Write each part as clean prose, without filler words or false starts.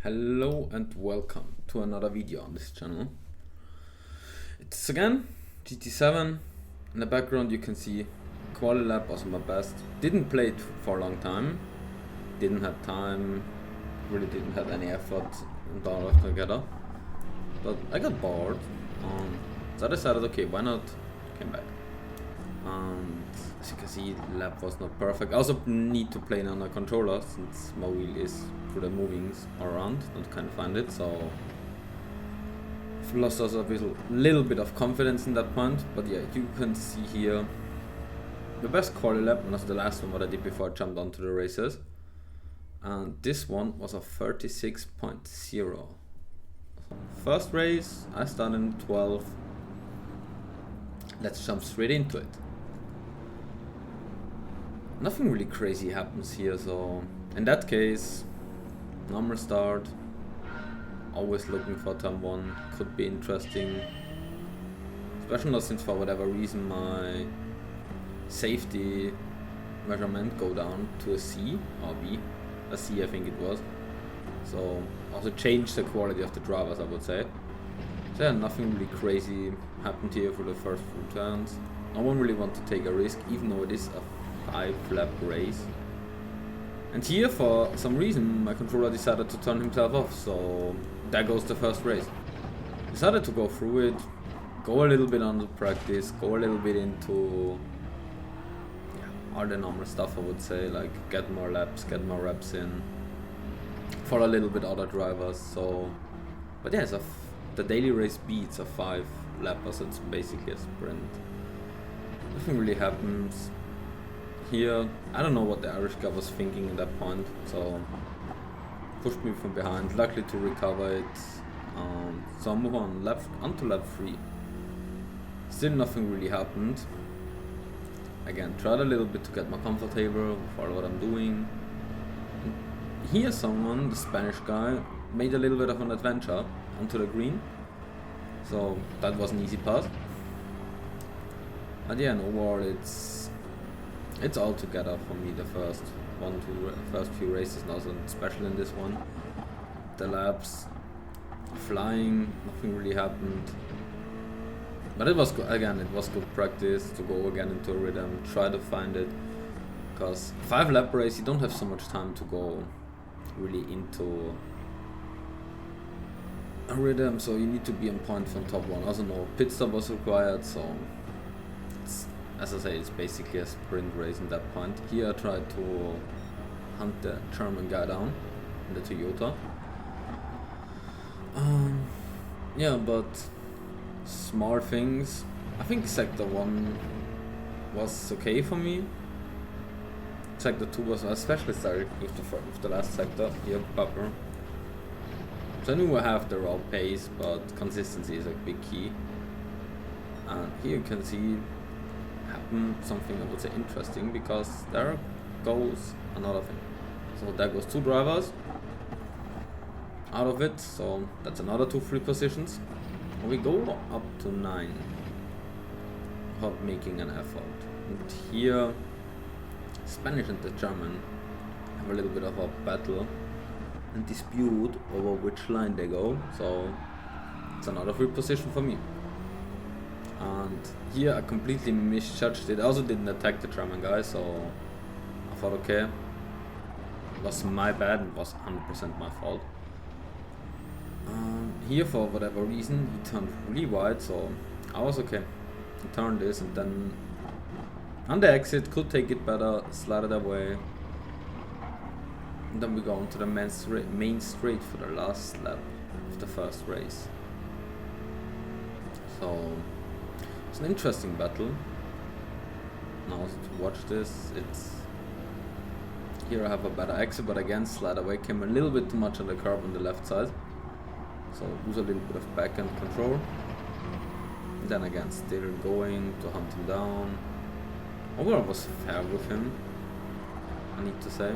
Hello and welcome to another video on this channel. It's again GT7. In the background you can see quali lap was my best. Didn't play it for a long time. Didn't have time. Really didn't have any effort and all of together. But I got bored. So I decided, okay, why not? Came back. And as you can see, the lap was not perfect. I also need to play it on a controller since my wheel is through the movings around. Don't kind of find it, so I've lost also a little bit of confidence in that point. But yeah, you can see here the best quali lap, and that's the last one what I did before I jumped onto the races. And this one was a 36.0. First race, I started in 12. Let's jump straight into it. Nothing really crazy happens here, so in that case, normal start. Always looking for turn 1, could be interesting. Especially not since for whatever reason my safety measurement go down to a C or B. A C I think it was. So also changed the quality of the drivers, I would say. So yeah, nothing really crazy happened here for the first few turns. No one really want to take a risk, even though it is a 5-lap race. And here, for some reason, my controller decided to turn himself off, so there goes the first race. Decided to go through it, go a little bit on the practice, go a little bit into all the normal stuff, I would say, like get more laps, get more reps in, follow a little bit other drivers. So, but yeah, the daily race B, it's a 5-lapper, so it's basically a sprint. Nothing really happens. Here, I don't know what the Irish guy was thinking at that point, so pushed me from behind, luckily to recover it. So I move on onto lap 3. Still nothing really happened. Again, tried a little bit to get more comfortable, follow what I'm doing. Here someone, the Spanish guy, made a little bit of an adventure onto the green, so that was an easy pass. But yeah, overall it's all together for me. The first few races, nothing special in this one. The laps, flying, nothing really happened. But it was again, it was good practice to go again into a rhythm, try to find it. Because 5-lap race, you don't have so much time to go really into a rhythm, so you need to be on point from top 1. Also, no pit stop was required, so as I say, it's basically a sprint race in that point. Here I tried to hunt the German guy down in the Toyota. Yeah, but small things. I think sector 1 was okay for me. Sector 2 was especially started with the last sector, here bumper. So I knew I have the raw pace, but consistency is a big key. And here you can see something I would say interesting, because there goes another thing. So there goes 2 drivers out of it, so that's another 2 free positions. And we go up to 9 without making an effort. And here Spanish and the German have a little bit of a battle and dispute over which line they go, so it's another free position for me. And here I completely misjudged it. I also didn't attack the German guy, so I thought, okay, it was my bad, it was 100% my fault. Here, for whatever reason, he turned really wide, so I was okay. He turned this, and then on the exit, could take it better, slide it away. And then we go on to the main straight for the last lap of the first race. So it's an interesting battle. Now to watch this, here I have a better exit, but again slide away came a little bit too much on the curb on the left side, so lose a little bit of back-end control. And then again still going to hunt him down. Overall was fair with him, I need to say.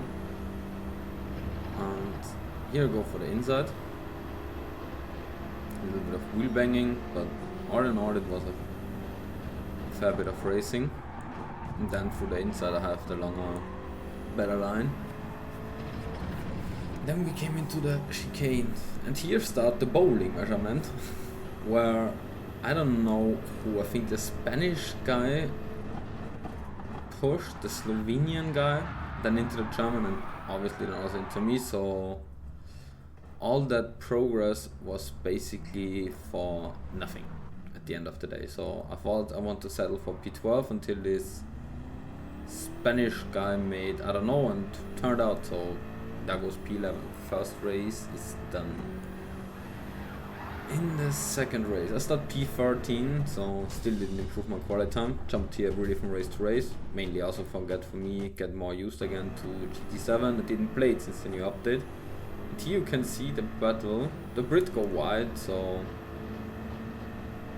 And here I go for the inside. A little bit of wheel banging, but all in all it was a fair bit of racing. And then through the inside I have the longer, better line. Then we came into the chicane, and here start the bowling measurement, where I don't know who, I think the Spanish guy pushed the Slovenian guy, then into the German, and obviously then also into me, so all that progress was basically for nothing at the end of the day. So I thought I want to settle for P12 until this Spanish guy made, I don't know, and turned out, so that goes P11. First race is done. In the second race, I started P13, so still didn't improve my quality time. Jumped here really from race to race, mainly also for me, get more used again to GT7. I didn't play it since the new update. And here you can see the battle. The Brit go wide, so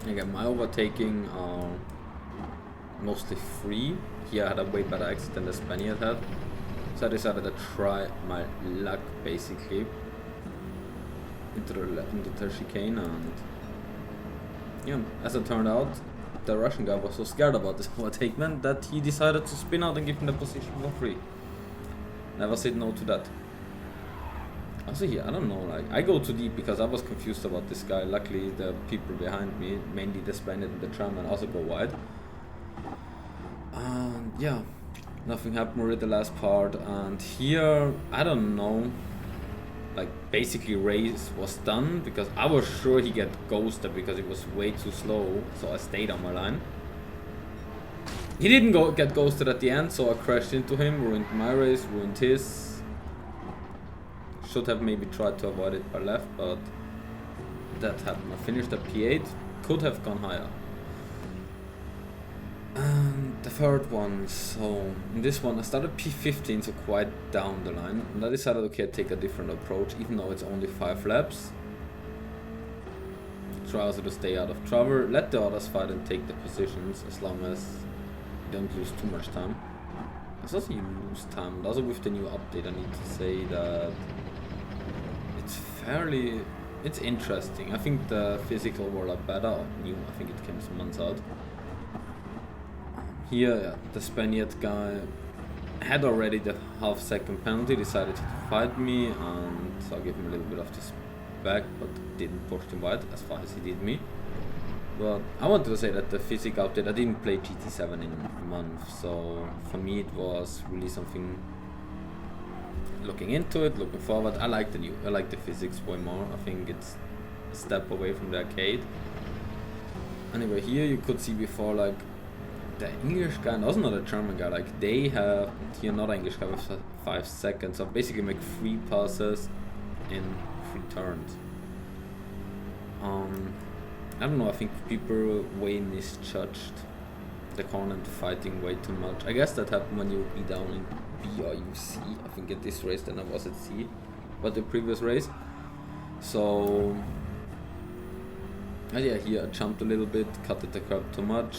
again my overtaking are mostly free. Here I had a way better exit than the Spaniard had, so I decided to try my luck basically into the chicane, and yeah, as it turned out, the Russian guy was so scared about this overtaken that he decided to spin out and give me the position for free. Never said no to that. Also here, I don't know, like I go too deep because I was confused about this guy. Luckily the people behind me, mainly the Spaniard and the German, also go wide. And yeah, nothing happened really the last part, and here, I don't know, like basically race was done because I was sure he get ghosted because it was way too slow, so I stayed on my line. He didn't get ghosted at the end, so I crashed into him, ruined my race, ruined his. Should have maybe tried to avoid it by left, but that happened. I finished at P8, could have gone higher. And the third one, so in this one I started P15, so quite down the line, and I decided, okay, I'd take a different approach, even though it's only 5 laps. Try also to stay out of trouble, let the others fight and take the positions, as long as you don't lose too much time. It's also you lose time, and also with the new update I need to say that it's interesting. I think the physical were a lot better, new, I think it came some months out. Here, yeah, the Spaniard guy had already the half-second penalty, decided to fight me, and so I gave him a little bit of this back, but didn't push him wide as far as he did me. But I wanted to say that the physics update, I didn't play GT7 in a month, so for me it was really something looking into it, looking forward. I like the physics way more. I think it's a step away from the arcade. Anyway, here you could see before, like, the English guy, and also not a German guy, like they have, here not English guy with 5 seconds, so basically make 3 passes in 3 turns. I don't know, I think people way misjudged the corner and fighting way too much. I guess that happened when you be down in B or you C, I think at this race, then I was at C, but the previous race. So yeah, here I jumped a little bit, cut the curb too much.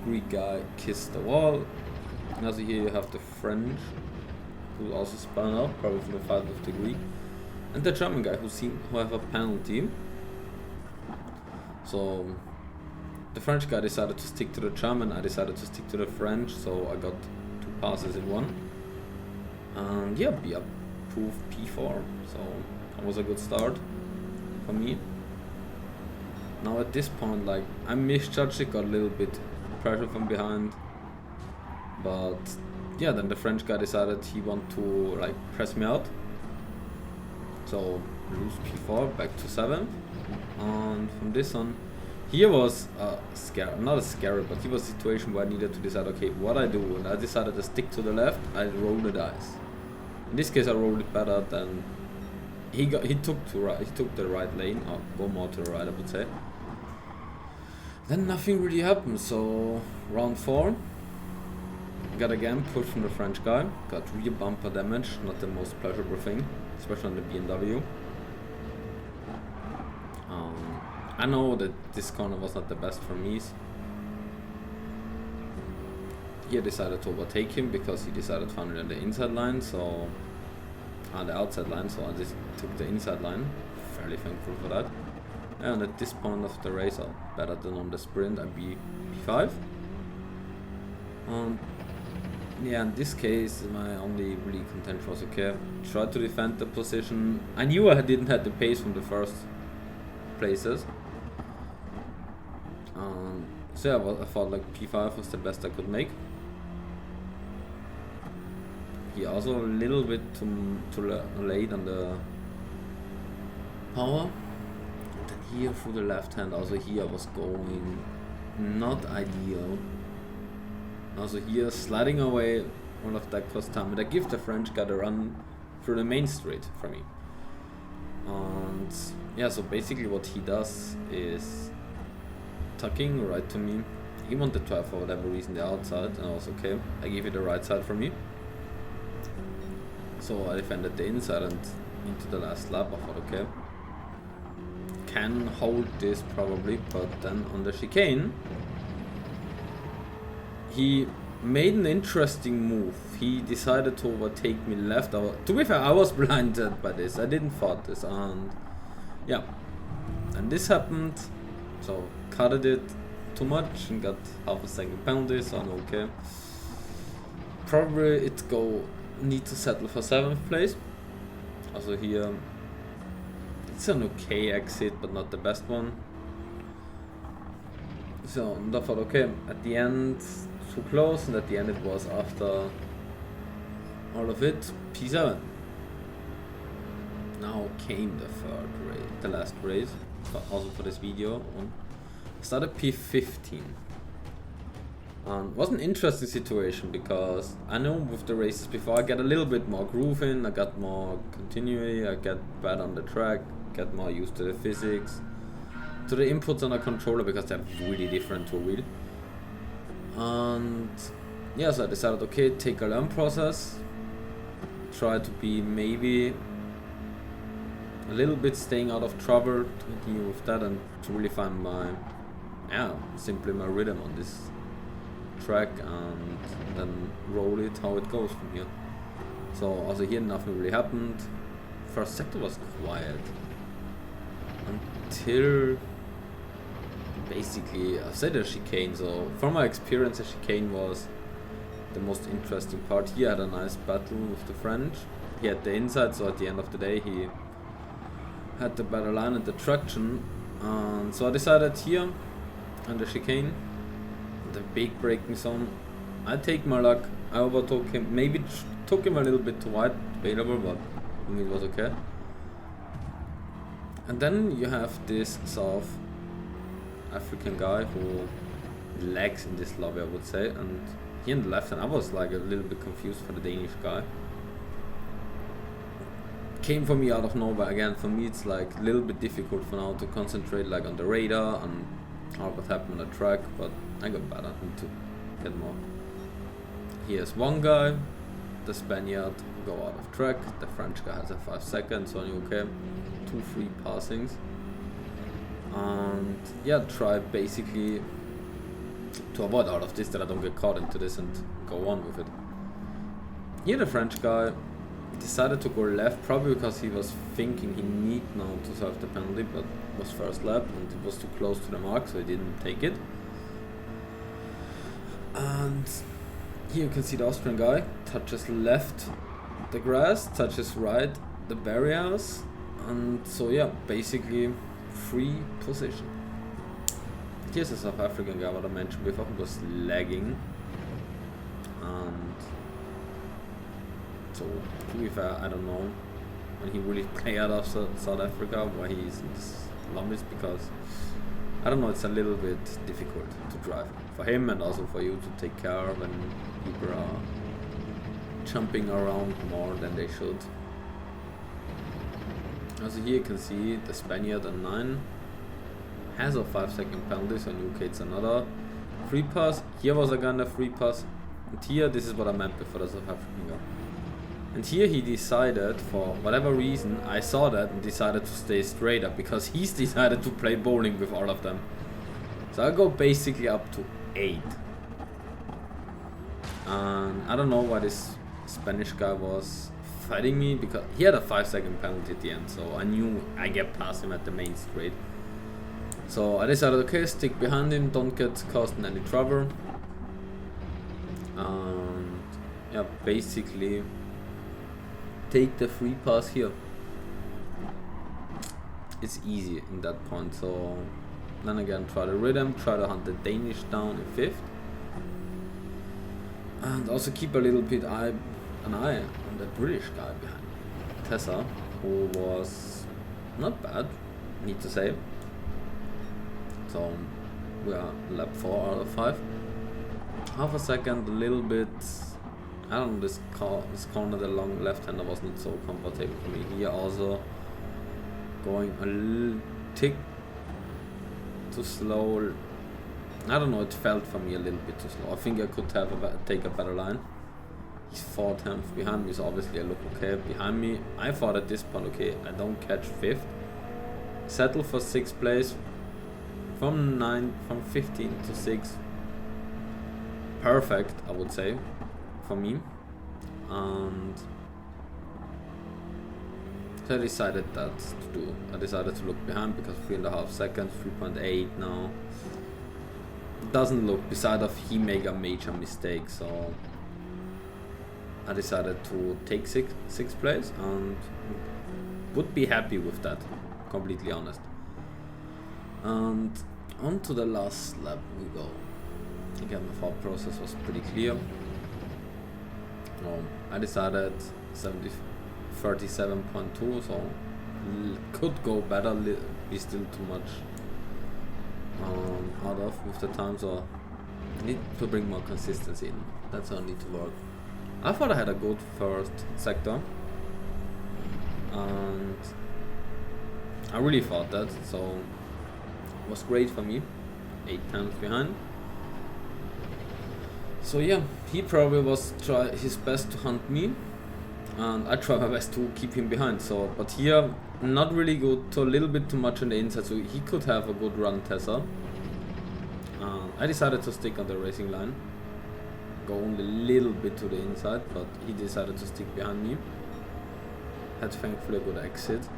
Greek guy kissed the wall. And also here you have the French, who also spun out, probably from the fight with the Greek, and the German guy who have a penalty. So the French guy decided to stick to the German, I decided to stick to the French, so I got 2 passes in one. And yeah, be approved P4, so that was a good start for me. Now at this point, like, I misjudged it, got a little bit pressure from behind, but yeah, then the French guy decided he want to like press me out, so lose P4 back to 7th. And from this on, here was not a scary, but here was a situation where I needed to decide, okay, what I do, and I decided to stick to the left. I rolled the dice. In this case I rolled it better than he took the right lane, or go more to the right, I would say. Then nothing really happened, so round 4, got again pushed from the French guy, got rear bumper damage, not the most pleasurable thing, especially on the BMW. I know that this corner was not the best for me. Here I decided to overtake him because he decided finally on the inside line, so on the outside line, so I just took the inside line. Fairly thankful for that. And at this point of the race, I'm better than on the sprint, I'd be P5. yeah, in this case, my only really contention was okay. Try to defend the position. I knew I didn't have the pace from the first places. So yeah, well, I thought like P5 was the best I could make. He also a little bit too late on the power. And then here through the left hand, also here was going not ideal. Also here sliding away all of that cost time, and I give the French guy a run through the main straight for me. And yeah, so basically what he does is tucking right to me. He wanted to have for whatever reason the outside, and I was okay. I gave it the right side for me. So I defended the inside and into the last lap. I thought okay, can hold this probably, but then on the chicane he made an interesting move. He decided to overtake me left. To be fair, I was blinded by this. I didn't thought this, and yeah, and this happened. So cutted it too much and got half a second penalty. So I'm okay. Probably need to settle for 7th place. Also here, it's an okay exit, but not the best one. So I thought okay. At the end, too close, and at the end it was after all of it P7. Now came the third race, the last race, also for this video. Started P15. It was an interesting situation because I know with the races before I get a little bit more groove in, I got more continuity, I get better on the track, get more used to the physics, to the inputs on a controller because they're really different to a wheel. And yeah, so I decided okay, take a learn process, try to be maybe a little bit staying out of trouble, to continue with that and to really find my simply my rhythm on this track, and then roll it how it goes from here. So also here nothing really happened. First sector was quiet until basically I said the chicane. So from my experience, the chicane was the most interesting part. He had a nice battle with the French. He had the inside, so at the end of the day he had the better line and the traction. And so I decided here on the chicane, the big braking zone, I take my luck. I overtook him, maybe took him a little bit too wide, debatable, but for me it was okay. And then you have this South African guy who lags in this lobby, I would say, and here on the left hand I was like a little bit confused for the Danish guy. Came for me out of nowhere again. For me it's like a little bit difficult for now to concentrate like on the radar and all what happened on the track, but I got better and to get more. Here's one guy, the Spaniard go out of track, the French guy has a 5 seconds, so okay, 2 free passings. And yeah, try basically to avoid all of this, that I don't get caught into this and go on with it. Here the French guy decided to go left, probably because he was thinking he need now to serve the penalty, but it was first lap and it was too close to the mark, so he didn't take it. And here you can see the Austrian guy touches left the grass, touches right the barriers, and so yeah, basically free position. Here's a South African guy, what I mentioned before, who was lagging, and so to be fair, I don't know when he really played out of South Africa why he's in this lobbies, because I don't know, it's a little bit difficult to drive for him and also for you to take care when people are jumping around more than they should. Also here you can see the Spaniard on 9 has a 5 second penalty, so in UK it's another free pass. Here was again a free pass, and here this is what I meant before the South African guy. And here he decided, for whatever reason, I saw that and decided to stay straight up because he's decided to play bowling with all of them. So I go basically up to 8. And I don't know why this Spanish guy was fighting me, because he had a 5 second penalty at the end, so I knew I get past him at the main straight. So I decided, okay, stick behind him, don't get caused in any trouble. And yeah, basically take the free pass here. It's easy in that point. So then again, try the rhythm, try to hunt the Danish down in 5th, and also keep a little bit an eye on the British guy behind Tessa, who was not bad, need to say. So we are lap 4 out of 5. Half a second, a little bit. I don't know, this corner, the long left-hander was not so comfortable for me. Here also going a little tick too slow. I don't know, it felt for me a little bit too slow. I think I could have take a better line. He's 4 tenths behind me, so obviously I look okay behind me. I thought at this point, okay, I don't catch 5th. Settle for 6th place. From 15 to 6. Perfect, I would say, for me. And so I decided that to do. I decided to look behind because 3.5 seconds, 3.8 now. Doesn't look, beside of he made a major mistake, so I decided to take 6th place and would be happy with that, completely honest. And on to the last lap we go. Again, my thought process was pretty clear. I decided 37.2, so could go better, be still too much out of with the time, so I need to bring more consistency in. That's how I need to work. I thought I had a good first sector, and I really thought that, so it was great for me. 8 tenths behind. So yeah, he probably was try his best to hunt me, and I try my best to keep him behind. So, but here not really good, to a little bit too much on the inside, so he could have a good run Tessa. I decided to stick on the racing line, go only a little bit to the inside, but he decided to stick behind me. Had thankfully a good exit.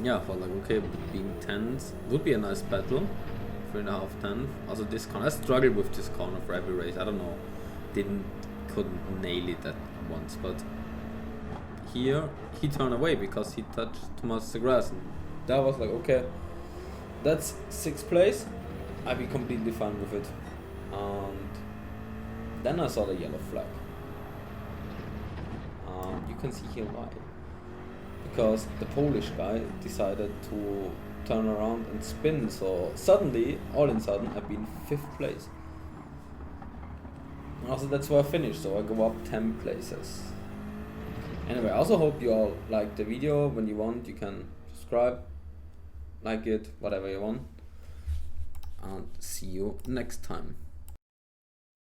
Yeah, I thought like, okay, being 10th would be a nice battle. 3.5 tenths. Also this corner, I struggled with this corner for every race. I don't know, couldn't nail it at once, but here he turned away because he touched too much the grass, and that was like, okay, that's 6th place. I'd be completely fine with it. And then I saw the yellow flag. You can see here why. Because the Polish guy decided to turn around and spin, so suddenly, all in a sudden, I've been 5th place. Also, that's where I finished, so I go up 10 places. Anyway, I also hope you all liked the video. When you want, you can subscribe, like it, whatever you want. And see you next time.